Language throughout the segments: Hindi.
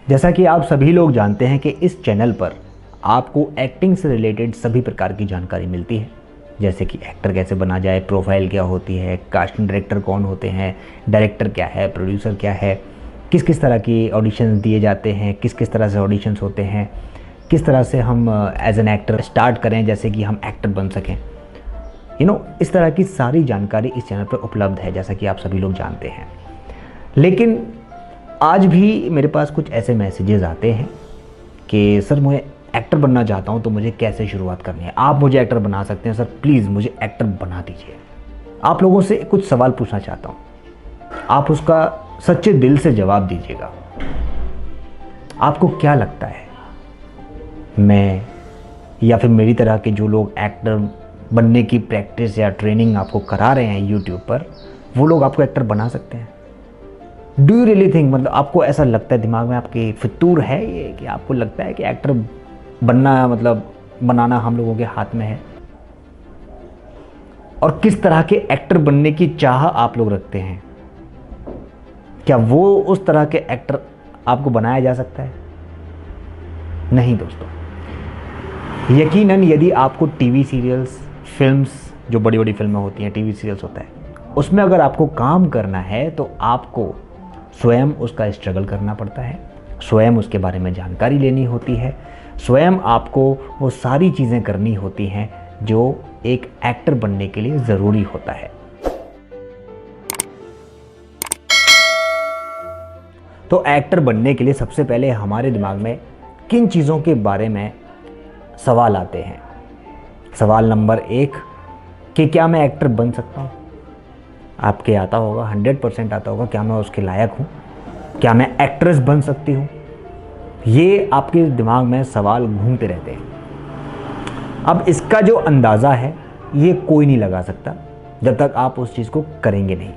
जैसा कि आप सभी लोग जानते हैं कि इस चैनल पर आपको एक्टिंग से रिलेटेड सभी प्रकार की जानकारी मिलती है, जैसे कि एक्टर कैसे बना जाए, प्रोफाइल क्या होती है, कास्टिंग डायरेक्टर कौन होते हैं, डायरेक्टर क्या है, प्रोड्यूसर क्या है, किस किस तरह की ऑडिशंस दिए जाते हैं, किस किस तरह से ऑडिशंस होते हैं, किस तरह से हम एज एन एक्टर स्टार्ट करें जैसे कि हम एक्टर बन सकें। इस तरह की सारी जानकारी इस चैनल पर उपलब्ध है, जैसा कि आप सभी लोग जानते हैं। लेकिन आज भी मेरे पास कुछ ऐसे मैसेजेस आते हैं कि सर मैं एक्टर बनना चाहता हूं, तो मुझे कैसे शुरुआत करनी है, आप मुझे एक्टर बना सकते हैं सर, प्लीज़ मुझे एक्टर बना दीजिए। आप लोगों से कुछ सवाल पूछना चाहता हूं, आप उसका सच्चे दिल से जवाब दीजिएगा। आपको क्या लगता है, मैं या फिर मेरी तरह के जो लोग एक्टर बनने की प्रैक्टिस या ट्रेनिंग आपको करा रहे हैं यूट्यूब पर, वो लोग आपको एक्टर बना सकते हैं? डू यू रियली थिंक, मतलब आपको ऐसा लगता है, दिमाग में आपके फितूर है ये कि आपको लगता है कि एक्टर बनना मतलब बनाना हम लोगों के हाथ में है? और किस तरह के एक्टर बनने की चाह आप लोग रखते हैं? क्या वो उस तरह के एक्टर आपको बनाया जा सकता है? नहीं दोस्तों, यकीनन यदि आपको टीवी सीरियल्स, फिल्म्स, जो बड़ी बड़ी फिल्में होती हैं, टीवी सीरियल्स होता है, उसमें अगर आपको काम करना है तो आपको स्वयं उसका स्ट्रगल करना पड़ता है, स्वयं उसके बारे में जानकारी लेनी होती है, स्वयं आपको वो सारी चीज़ें करनी होती हैं जो एक एक्टर बनने के लिए ज़रूरी होता है। तो एक्टर बनने के लिए सबसे पहले हमारे दिमाग में किन चीज़ों के बारे में सवाल आते हैं? सवाल नंबर 1 कि क्या मैं एक्टर बन सकता हूँ? आपके आता होगा, 100% आता होगा, क्या मैं उसके लायक हूँ? क्या मैं एक्ट्रेस बन सकती हूँ? ये आपके दिमाग में सवाल घूमते रहते हैं। अब इसका जो अंदाज़ा है ये कोई नहीं लगा सकता जब तक आप उस चीज़ को करेंगे नहीं।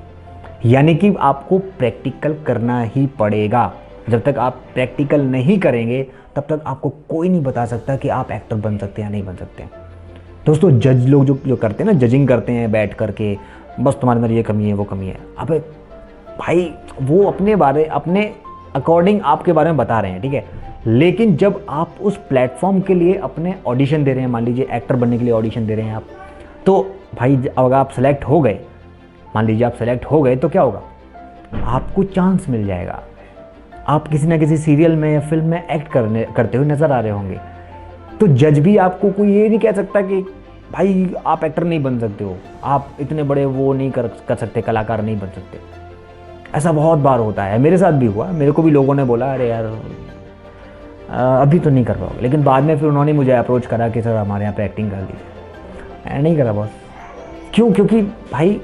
यानी कि आपको प्रैक्टिकल करना ही पड़ेगा। जब तक आप प्रैक्टिकल नहीं करेंगे तब तक आपको कोई नहीं बता सकता कि आप एक्टर बन सकते हैं या नहीं बन सकते हैं। दोस्तों, जज लोग जो करते हैं ना, जजिंग करते हैं बैठ करके, बस तुम्हारे अंदर ये कमी है, वो कमी है। अबे भाई, वो अपने अकॉर्डिंग आपके बारे में बता रहे हैं, ठीक है, लेकिन जब आप उस प्लेटफॉर्म के लिए अपने ऑडिशन दे रहे हैं, मान लीजिए एक्टर बनने के लिए ऑडिशन दे रहे हैं आप, तो भाई अगर आप सेलेक्ट हो गए, मान लीजिए आप सेलेक्ट हो गए, तो क्या होगा? आपको चांस मिल जाएगा। आप किसी ना किसी सीरियल में या फिल्म में एक्ट करते हुए नजर आ रहे होंगे, तो जज भी आपको कोई ये नहीं कह सकता कि भाई आप एक्टर नहीं बन सकते हो, आप इतने बड़े वो नहीं कर सकते, कलाकार नहीं बन सकते। ऐसा बहुत बार होता है, मेरे साथ भी हुआ। मेरे को भी लोगों ने बोला अरे यार अभी तो नहीं कर पाओगे, लेकिन बाद में फिर उन्होंने मुझे अप्रोच करा कि सर हमारे यहाँ पे एक्टिंग कर दीजिए। नहीं करा बॉस। क्यों? क्योंकि भाई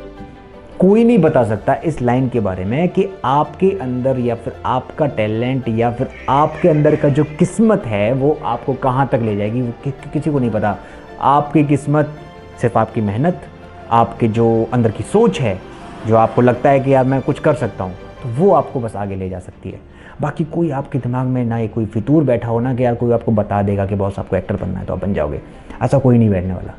कोई नहीं बता सकता इस लाइन के बारे में कि आपके अंदर या फिर आपका टैलेंट या फिर आपके अंदर का जो किस्मत है वो आपको कहाँ तक ले जाएगी, वो किसी को नहीं पता। आपकी किस्मत सिर्फ आपकी मेहनत, आपके जो अंदर की सोच है, जो आपको लगता है कि यार मैं कुछ कर सकता हूँ, तो वो आपको बस आगे ले जा सकती है। बाकी कोई आपके दिमाग में ना, ये कोई फितूर बैठा हो ना कि यार कोई आपको बता देगा कि बॉस आपको एक्टर बनना है तो आप बन जाओगे, ऐसा कोई नहीं बैठने वाला।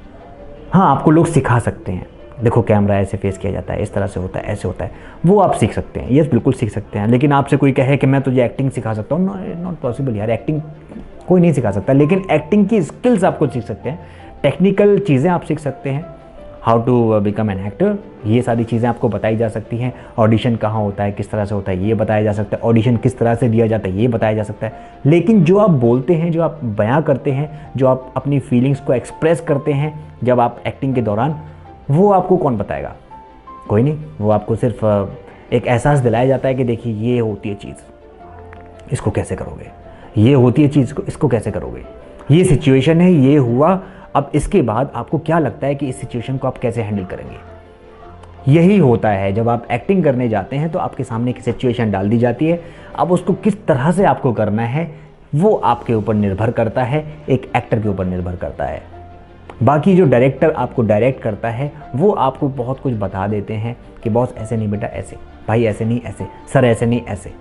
हाँ, आपको लोग सिखा सकते हैं, देखो कैमरा ऐसे फेस किया जाता है, इस तरह से होता है, ऐसे होता है, वो आप सीख सकते हैं, यस बिल्कुल सीख सकते हैं। लेकिन आपसे कोई कहे कि मैं तुझे एक्टिंग सिखा सकता हूँ, नॉट पॉसिबल यार, एक्टिंग कोई नहीं सिखा सकता। लेकिन एक्टिंग की स्किल्स आपको सीख सकते हैं, टेक्निकल चीज़ें आप सीख सकते हैं, how to become an actor, ये सारी चीज़ें आपको बताई जा सकती हैं। ऑडिशन कहाँ होता है, किस तरह से होता है, ये बताया जा सकता है। ऑडिशन किस तरह से दिया जाता है, ये बताया जा सकता है। लेकिन जो आप बोलते हैं, जो आप बयां करते हैं, जो आप अपनी फीलिंग्स को एक्सप्रेस करते हैं जब आप एक्टिंग के दौरान, वो आपको कौन बताएगा? कोई नहीं। वो आपको सिर्फ एक एहसास दिलाया जाता है कि देखिए ये होती है चीज़, इसको कैसे करोगे, ये होती है चीज़, इसको कैसे करोगे, ये सिचुएशन है, ये हुआ, अब इसके बाद आपको क्या लगता है कि इस सिचुएशन को आप कैसे हैंडल करेंगे। यही होता है जब आप एक्टिंग करने जाते हैं, तो आपके सामने एक सिचुएशन डाल दी जाती है, अब उसको किस तरह से आपको करना है वो आपके ऊपर निर्भर करता है, एक एक्टर के ऊपर निर्भर करता है। बाकी जो डायरेक्टर आपको डायरेक्ट करता है वो आपको बहुत कुछ बता देते हैं कि बॉस ऐसे नहीं बेटा, ऐसे, भाई ऐसे नहीं ऐसे, सर ऐसे नहीं ऐसे।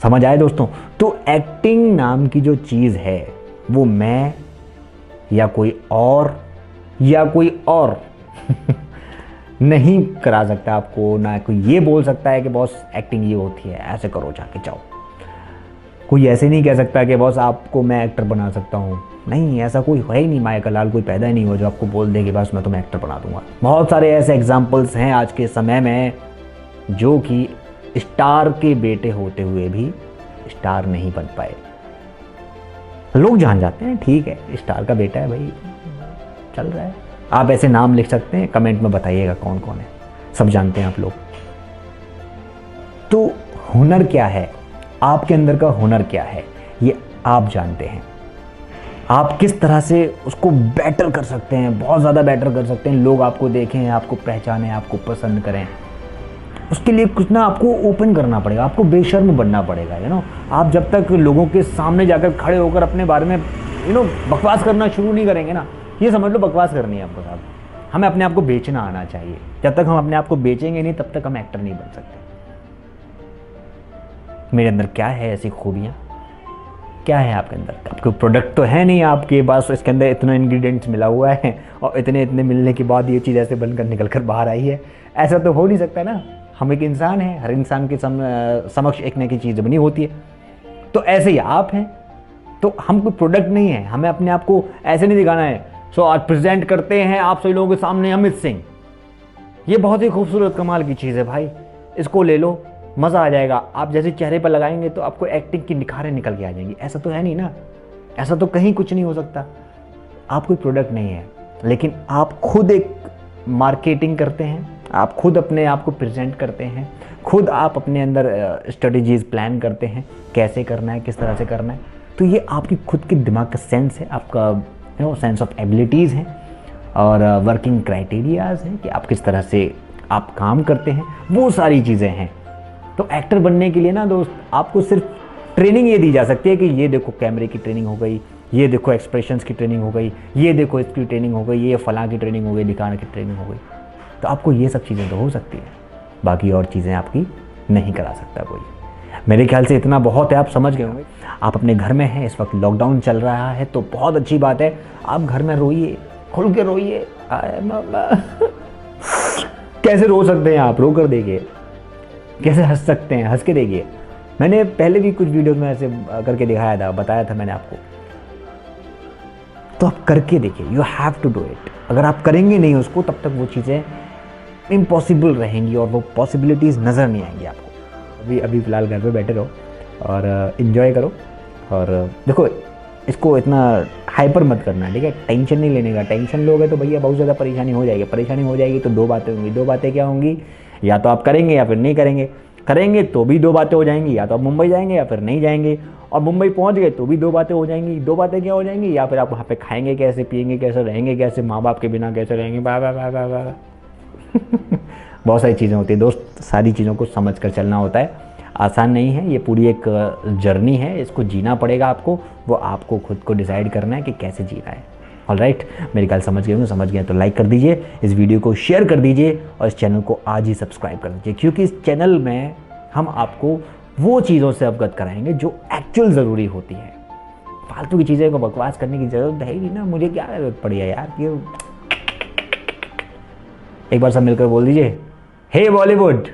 समझ आए दोस्तों? तो एक्टिंग नाम की जो चीज़ है वो मैं या कोई और नहीं करा सकता आपको। ना कोई ये बोल सकता है कि बॉस एक्टिंग ये होती है, ऐसे करो, जाके जाओ। कोई ऐसे नहीं कह सकता कि बॉस आपको मैं एक्टर बना सकता हूँ, नहीं, ऐसा कोई है ही नहीं, माया का लाल कोई पैदा ही नहीं हुआ जो आपको बोल दे कि बस मैं तुम्हें एक्टर बना दूंगा। बहुत सारे ऐसे एग्जाम्पल्स हैं आज के समय में जो कि स्टार के बेटे होते हुए भी स्टार नहीं बन पाए। लोग जान जाते हैं ठीक है स्टार का बेटा है भाई, चल रहा है। आप ऐसे नाम लिख सकते हैं, कमेंट में बताइएगा कौन कौन है, सब जानते हैं आप लोग। तो हुनर क्या है, आपके अंदर का हुनर क्या है ये आप जानते हैं। आप किस तरह से उसको बेटर कर सकते हैं, बहुत ज़्यादा बेटर कर सकते हैं, लोग आपको देखें, आपको पहचानें, आपको पसंद करें। उसके लिए कुछ ना आपको ओपन करना पड़ेगा, आपको बेशर्म बनना पड़ेगा। आप जब तक लोगों के सामने जाकर खड़े होकर अपने बारे में बकवास करना शुरू नहीं करेंगे ना, ये समझ लो बकवास करनी है आपको साहब। हमें अपने आप को बेचना आना चाहिए। जब तक हम अपने आप को बेचेंगे नहीं तब तक हम एक्टर नहीं बन सकते। मेरे अंदर क्या है ऐसी खूबियाँ, क्या है आपके अंदर? आपके प्रोडक्ट तो है नहीं आपके पास, इसके अंदर इतना इंग्रेडिएंट्स मिला हुआ है और इतने मिलने के बाद ये चीज़ ऐसे बनकर निकल कर बाहर आई है, ऐसा तो हो नहीं सकता ना। हम एक इंसान हैं, हर इंसान के समक्ष एक न एक चीज़ बनी होती है। तो ऐसे ही आप हैं, तो हम कोई प्रोडक्ट नहीं है, हमें अपने आप को ऐसे नहीं दिखाना है। सो आज प्रेजेंट करते हैं आप सभी लोगों के सामने अमित सिंह। ये बहुत ही खूबसूरत कमाल की चीज़ है भाई, इसको ले लो, मज़ा आ जाएगा। आप जैसे चेहरे पर लगाएंगे तो आपको एक्टिंग की निखारें निकल के आ जाएंगी। ऐसा तो है नहीं ना, ऐसा तो कहीं कुछ नहीं हो सकता। आप कोई प्रोडक्ट नहीं है, लेकिन आप खुद एक मार्केटिंग करते हैं, आप खुद अपने आप को प्रेजेंट करते हैं, खुद आप अपने अंदर स्ट्रेटजीज प्लान करते हैं कैसे करना है, किस तरह से करना है। तो ये आपकी खुद के दिमाग का सेंस है, आपका सेंस ऑफ एबिलिटीज़ है और वर्किंग क्राइटेरियाज हैं कि आप किस तरह से आप काम करते हैं, वो सारी चीज़ें हैं। तो एक्टर बनने के लिए ना दोस्त, आपको सिर्फ ट्रेनिंग ये दी जा सकती है कि ये देखो कैमरे की ट्रेनिंग हो गई, ये देखो एक्सप्रेशंस की ट्रेनिंग हो गई, ये देखो इसकी ट्रेनिंग हो गई, ये फलां की ट्रेनिंग हो गई, दिखाने की ट्रेनिंग हो गई। तो आपको ये सब चीज़ें तो हो सकती है, बाकी और चीज़ें आपकी नहीं करा सकता कोई। मेरे ख्याल से इतना बहुत है, आप समझ गए होंगे। आप अपने घर में हैं, इस वक्त लॉकडाउन चल रहा है, तो बहुत अच्छी बात है, आप घर में रोइए, खुल के रोइए। कैसे रो सकते हैं आप? रो कर देखिए। कैसे हंस सकते हैं? हंस के देखिए। मैंने पहले भी कुछ वीडियोस में ऐसे करके दिखाया था, बताया था मैंने आपको। तो आप करके देखिए, you have to do it. अगर आप करेंगे नहीं उसको, तब तक वो चीज़ें इम्पॉसिबल रहेंगी और वो पॉसिबिलिटीज़ नज़र नहीं आएंगी आपको। अभी फ़िलहाल घर पे बैठे रहो और इन्जॉय करो। और देखो, इसको इतना हाइपर मत करना, ठीक है? टेंशन नहीं लेने का। टेंशन लोगे तो भैया बहुत ज़्यादा परेशानी हो जाएगी। परेशानी हो जाएगी तो दो बातें होंगी। दो बातें क्या होंगी? या तो आप करेंगे या फिर नहीं करेंगे। करेंगे तो भी दो बातें हो जाएंगी, या तो आप मुंबई जाएंगे या फिर नहीं जाएंगे। और मुंबई पहुंच गए तो भी दो बातें हो जाएंगी। दो बातें क्या हो जाएंगी? या फिर आप वहाँ पे खाएंगे कैसे, पिएंगे कैसे, रहेंगे कैसे, माँ बाप के बिना कैसे रहेंगे। वाह वाह वाह वाह वाह। बहुत सारी चीज़ें होती है दोस्त, सारी चीज़ों को समझ कर चलना होता है। आसान नहीं है, ये पूरी एक जर्नी है, इसको जीना पड़ेगा आपको। वो आपको खुद को डिसाइड करना है कि कैसे जीना है। ऑलराइट, मेरी ख्याल समझ गए होंगे। समझ गए तो लाइक कर दीजिए, इस वीडियो को शेयर कर दीजिए और इस चैनल को आज ही सब्सक्राइब कर दीजिए, क्योंकि इस चैनल में हम आपको वो चीज़ों से अवगत कराएंगे जो एक्चुअल ज़रूरी होती है। फालतू की चीज़ें को बकवास करने की ज़रूरत है ही नहीं ना, मुझे क्या ज़रूरत पड़ी है यार। क्यों? एक बार सब मिलकर बोल दीजिए, हे बॉलीवुड।